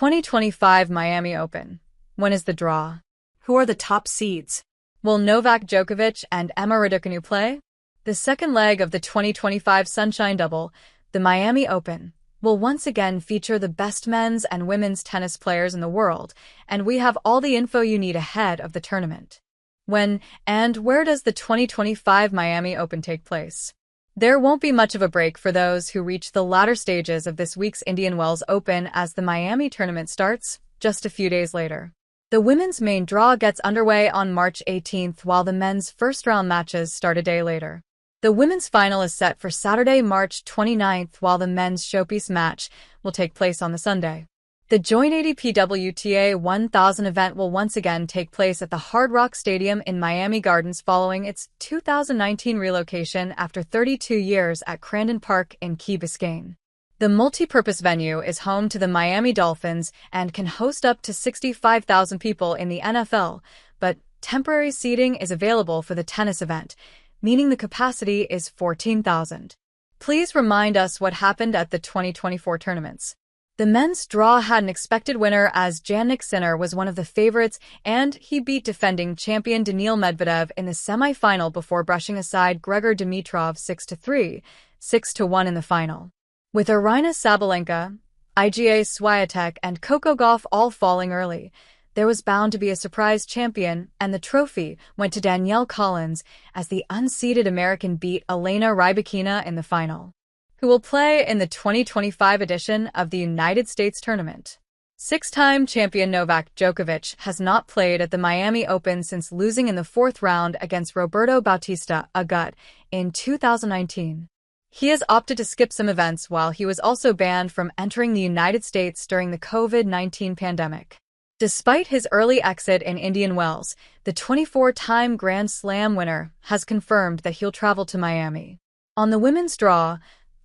2025 Miami Open. When is the draw? Who are the top seeds? Will Novak Djokovic and Emma Raducanu play? The second leg of the 2025 Sunshine Double, the Miami Open, will once again feature the best men's and women's tennis players in the world, and we have all the info you need ahead of the tournament. When and where does the 2025 Miami Open take place? There won't be much of a break for those who reach the latter stages of this week's Indian Wells Open as the Miami tournament starts just a few days later. The women's main draw gets underway on March 18th, while the men's first-round matches start a day later. The women's final is set for Saturday, March 29th, while the men's showpiece match will take place on the Sunday. The joint ATP WTA 1000 event will once again take place at the Hard Rock Stadium in Miami Gardens following its 2019 relocation after 32 years at Crandon Park in Key Biscayne. The multi-purpose venue is home to the Miami Dolphins and can host up to 65,000 people in the NFL, but temporary seating is available for the tennis event, meaning the capacity is 14,000. Please remind us what happened at the 2024 tournaments. The men's draw had an expected winner as Jannik Sinner was one of the favorites, and he beat defending champion Daniil Medvedev in the semi-final before brushing aside Grigor Dimitrov 6-3, 6-1 in the final. With Aryna Sabalenka, Iga Swiatek, and Coco Gauff all falling early, there was bound to be a surprise champion, and the trophy went to Danielle Collins as the unseeded American beat Elena Rybakina in the final, who will play in the 2025 edition of the United States Tournament. Six-time champion Novak Djokovic has not played at the Miami Open since losing in the fourth round against Roberto Bautista Agut in 2019. He has opted to skip some events while he was also banned from entering the United States during the COVID-19 pandemic. Despite his early exit in Indian Wells, the 24-time Grand Slam winner has confirmed that he'll travel to Miami. On the women's draw,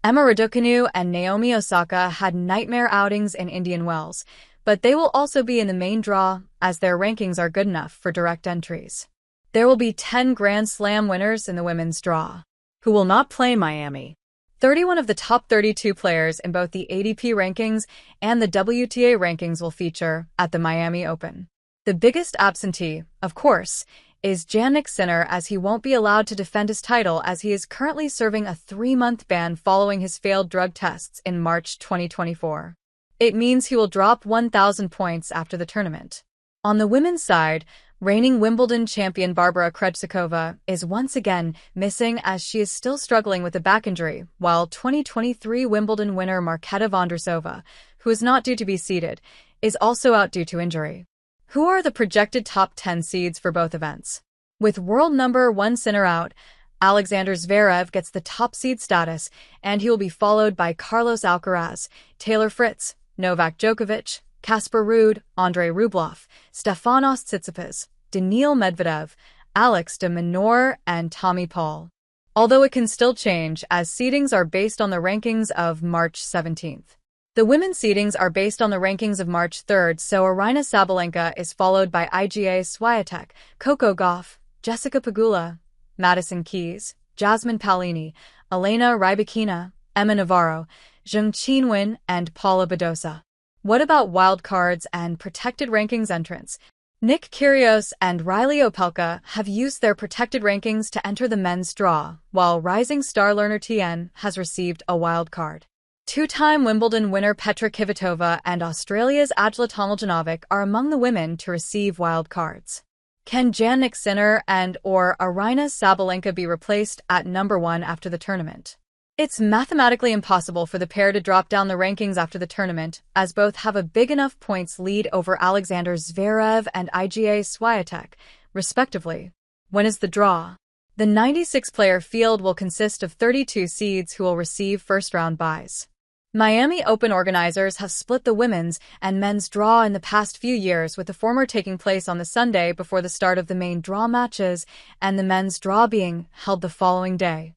Emma Raducanu and Naomi Osaka had nightmare outings in Indian Wells, but they will also be in the main draw as their rankings are good enough for direct entries. There will be 10 Grand Slam winners in the women's draw, Who will not play Miami? 31 of the top 32 players in both the ATP rankings and the WTA rankings will feature at the Miami Open. The biggest absentee, of course, is Jannik Sinner, as he won't be allowed to defend his title as he is currently serving a 3-month ban following his failed drug tests in March 2024. It means he will drop 1,000 points after the tournament. On the women's side, reigning Wimbledon champion Barbara Krejcikova is once again missing as she is still struggling with a back injury, while 2023 Wimbledon winner Marketa Vondrousova, who is not due to be seeded, is also out due to injury. Who are the projected top 10 seeds for both events? With world number 1 Sinner out, Alexander Zverev gets the top seed status, and he will be followed by Carlos Alcaraz, Taylor Fritz, Novak Djokovic, Casper Ruud, Andrei Rublev, Stefanos Tsitsipas, Daniil Medvedev, Alex de Minaur, and Tommy Paul. Although it can still change as seedings are based on the rankings of March 17th. The women's seedings are based on the rankings of March 3rd, so Aryna Sabalenka is followed by Iga Swiatek, Coco Gauff, Jessica Pegula, Madison Keys, Jasmine Paolini, Elena Rybakina, Emma Navarro, Zheng Qinwen, and Paula Badosa. What about wildcards and protected rankings entrants? Nick Kyrgios and Riley Opelka have used their protected rankings to enter the men's draw, while rising star Lerner Tien has received a wildcard. Two-time Wimbledon winner Petra Kvitova and Australia's Ajla Tomljanovic are among the women to receive wildcards. Can Jannik Sinner and/or Aryna Sabalenka be replaced at number 1 after the tournament? It's mathematically impossible for the pair to drop down the rankings after the tournament, as both have a big enough points lead over Alexander Zverev and Iga Swiatek, respectively. When is the draw? The 96-player field will consist of 32 seeds who will receive first-round byes. Miami Open organizers have split the women's and men's draw in the past few years, with the former taking place on the Sunday before the start of the main draw matches and the men's draw being held the following day.